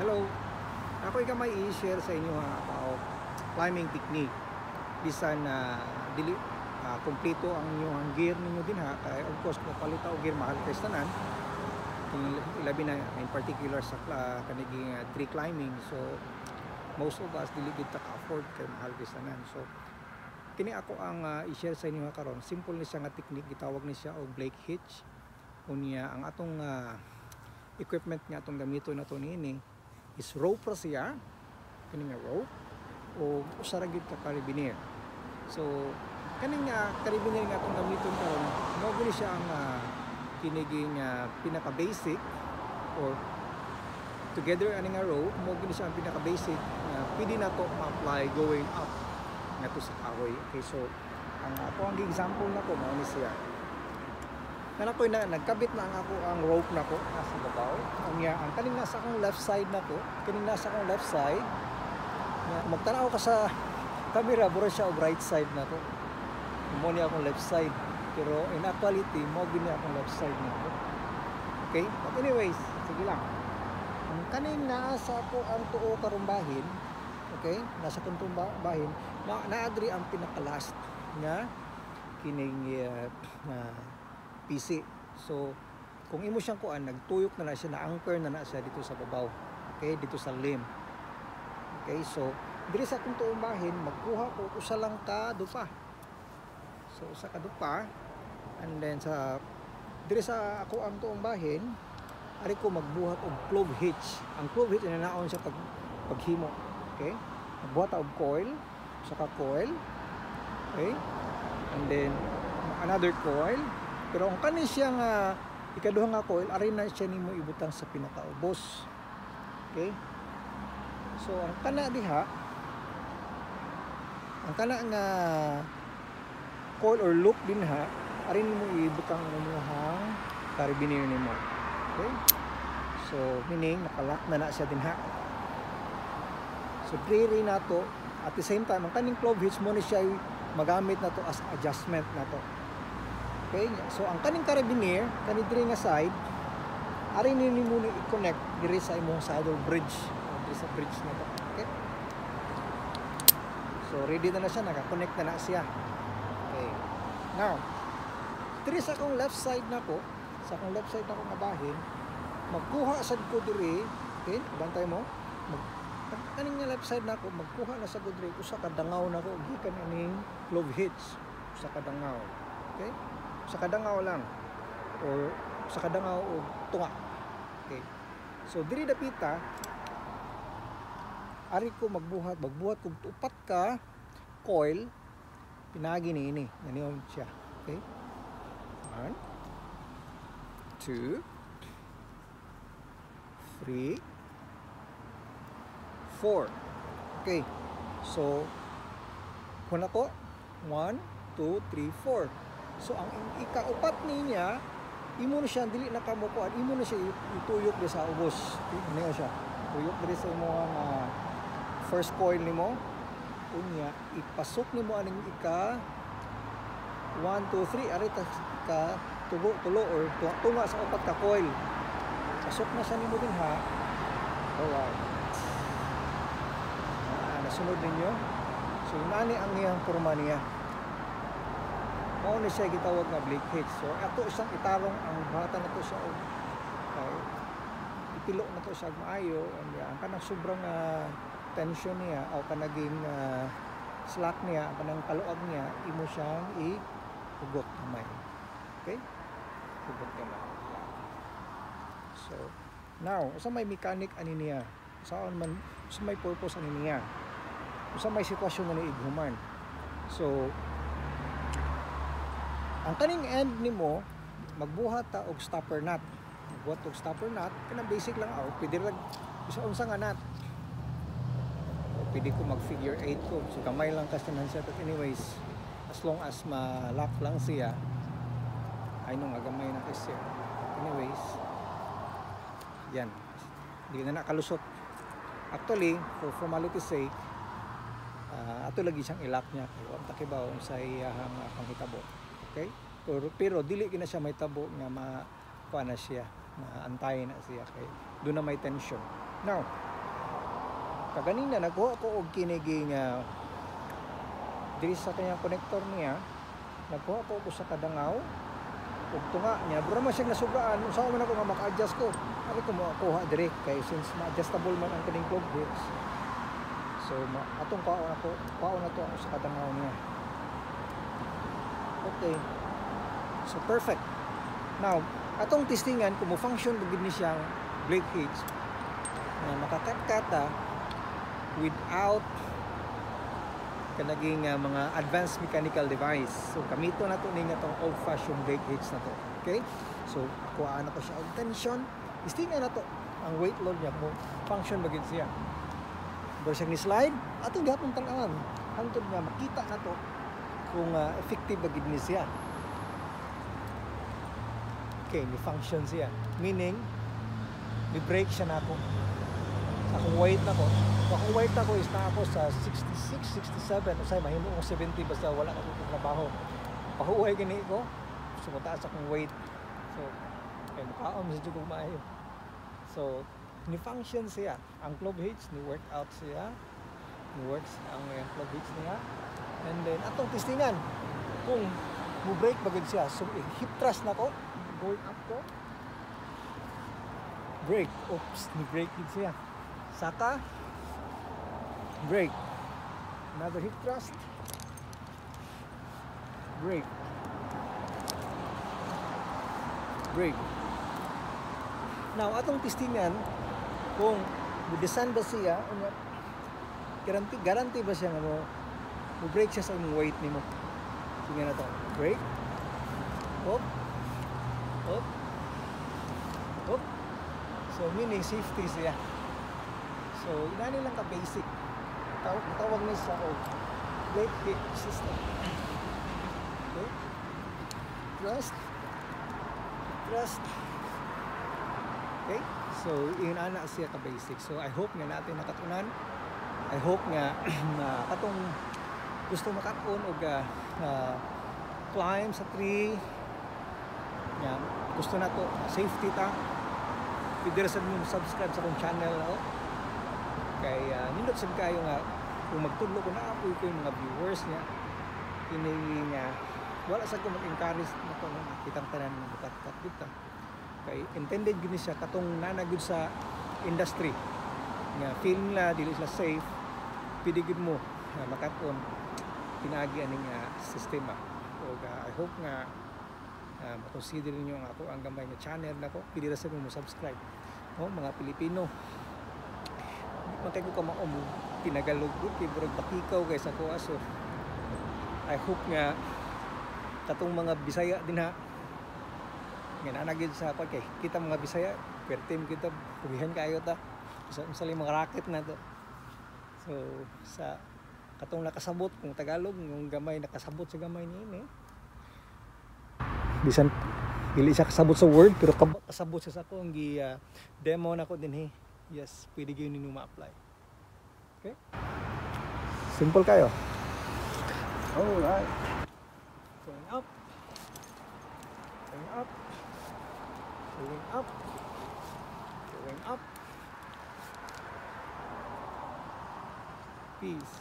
Hello, ako may i-share sa inyo about climbing technique. Bisan na dili kumpleto ang inyong gear ninyo din ha. Kaya of course kung palita og gear mahal kay tanan. Ilabi na in particular sa kaniging tree climbing. So most of us dili gid ta afford kay mahal kay tanan. So kini ako ang i-share sa inyo karon. Simple ni siya nga technique, gitawag ni siya og Blake hitch. Unya ang atong equipment nga atong gamiton nato niini is rope ra siya, kini nga rope o usa ra gyud ka carabiner. So kaning carabiner nga atong gamiton karon mao gani siya ang kiniging pinaka basic, or together ani nga rope mao gani siya ang pinaka basic na pwede nato ma-apply going up nato sa kahoy. Okay, so ang example nako mao ni siya. Nanakoy na nagkabit na ang rope nako nasa babaw. Ang kaning nasa akong left side nako, kaning nasa akong left side. Magtanaw ka sa camera, buro siya og right side nako. Mo ni akong left side, pero in actuality mo gini akong left side nako. Okay? But anyways, sige lang. Ang kaning nasa ako ang tuo karong bahin, okay? Nasa kuntong bahin, naadri ang pinaka-last nga kining PC. So kung imo siyang kuan, nagtuyok na siya, na-anchor na siya dito sa babaw. Okay, dito sa limb. Okay, so diri sa akong tuong bahin, magkuha ko usa lang ka dupa. So usa ka dupa, and then sa diri sa ako ang tuong bahin, ari ko magbuhat og clove hitch. Ang clove hitch na naon siya paghimo. Okay? Magbuhat og coil, usa ka coil. Okay? And then another coil. Pero ang kanin siya nga ikaduha nga coil, ari na siya nimo ibutang sa pinakaubos. Okay? So ang kana diha, ang kana nga coil or loop din ha, ari nimo ibutang imong carabiner nimo. Okay? So meaning nakalock na siya din ha. So clear na to. At the same time, ang kaning clove hitch mo ni siya magamit na to as adjustment na to. Okay, so ang kaning carabiner, kani diri nga side, ari nini mo ni i-connect diri sa imong saddle bridge, diri sa bridge na to. Okay? So ready na siya, naka-connect na siya. Okay. Now, diri sa akong left side nako, sa akong left side nako nga bahin, magkuha sad ko diri, okay? Bantay mo. Kaning nga left side nako, magkuha na sa diri usa ka dangaw nako gikan aning clove hitch, usa ka dangaw. Okay? Sa kadangaw lang or sa kadangaw o tunga. Okay. So diri dapita ari ko magbuhat ko upat ka coil pinagi niini. Naniyon siya. Okay? 1 2 3 4. Okay. So kuna ko 1 2 3 4. So ang ikaupat niya, imo na siya dili na kamukuan, imo na siya ituyok di sa ubos. Ano siya? Tuyok diri sa imong first coil nimo. Unya ipasok nimo aning ika 1 2 3 ari ta ka tulo or tunga sa upat ka coil. Pasok na siya nimo din ha. Alright. Nasunod ninyo. So nani ang iyang porma niya. Mao ni siya gitawag nga Blake hitch. So ato siyang itarong ang bata na to siya og ipilo na to siya maayo, and ang kanang sobrang tension niya o kanaging slack niya, ang kanang kaluag niya, imo siyang ihugot kamay. Okay? Hugot kamay. So now, usa may mechanic ani niya. Usa may purpose ani niya. Usa may sitwasyon na niighuman. So ang kaning end nimo magbuhat ta og stopper nut. Magbuhat og stopper nut, kana basic lang pwede ra isa unsa nga nut. Pwede ko mag figure 8 ko. So kamay lang kasi nan siya, but anyways, as long as ma-lock lang siya, ay nung gamay na kasi. Anyways, yan. Hindi na nakalusot. Actually, for formality's sake, ato lagi siyang i-lock niya. Kaya takibaw sa iyang panghitabo. Okay? Pero dili kina siya may tabo nga kuha na siya, maantay na siya kay doon na may tension. Now, Kaganina nagkuha ko og kiniging diri sa kanyang connector niya. Nagkuha ko sa kadangaw ug tunga niya. Bura man siyang nasugaan. Usaw man ako nga maka-adjust ko. Ari ko mo kuha diri kay since ma-adjustable man ang kining plug heads. So atong kuha na to ako sa kadangaw niya. Okay. So perfect. Now, atong testingan kung mo function gid ni siyang brake heads na makakat-kata without kanaging mga advanced mechanical device. So kamito na to ning atong old fashioned brake heads na to. Okay? So kuha na ko siya og tension. Testingan na to ang weight load niya kung function ba gid siya. Bro siya ni slide atong gihapon tan-awan hangtod nga makita na to kung effective ba gid ni siya. Okay, ni function siya. Meaning ni brake siya na ako. Sa akong weight na ko. Kung akong weight na ko is na ako sa 66, 67. Usay mahimo ko 70 basta wala ako trabaho. Pahuway gani ko. So mataas akong weight. So kay makaon sa jud ko maayo. So ni function siya. Ang club hitch ni workout siya. Ni works ang club hitch niya. And then atong testingan kung mo brake ba gud siya. So hip thrust na ko. Going up ko. Brake. Oops, ni brake gud siya. Saka brake. Another hip thrust. Brake. Brake. Now, atong testingan kung mo-design ba siya, guarantee ba siya nga mo brake siya sa imong weight nimo. Sige na to. Brake. Up. Up. Up. So, meaning safety siya. So, inani lang ka basic. Tawag na sa brake kick system. Okay? Thrust. Thrust. Okay? So, inana siya ka basic. So, I hope nga natin nakatunan. I hope nga na katong gusto makakon og climb sa tree. Yan. Gusto na to safety ta. Pwede sa mo subscribe sa akong channel ako. Kay nindot sad kayo nga kung magtudlo ko na apoy ko yung mga viewers niya. Kini nga wala sa ko mag-encourage na ko kitang tanan ng bukat-kat dito. Kay intended gini siya katong nanagud sa industry. Nga feel nila dili sila safe. Pwede gid mo makakon pinagi aning sistema. So I hope nga consider niyo nga ako ang gamay nga channel nako. Pili ra sa mo subscribe. No, mga Pilipino. Matay ko ka mao mo tinagalog kay burag bakikaw kay sa ko aso. I hope nga katong mga Bisaya din ha. Nga nanagid sa ako kay kita mga Bisaya, per team kita pugihan kayo ta. Sa mga racket na to. So sa katong nakasabot kung Tagalog yung gamay nakasabot sa gamay niini. Bisan dili siya kasabot sa word pero kasabot siya sa akong demo na ko din yes pwede gyud ninyo ma-apply. Okay, simple kayo. Alright, going up, going up, going up, going up. Peace.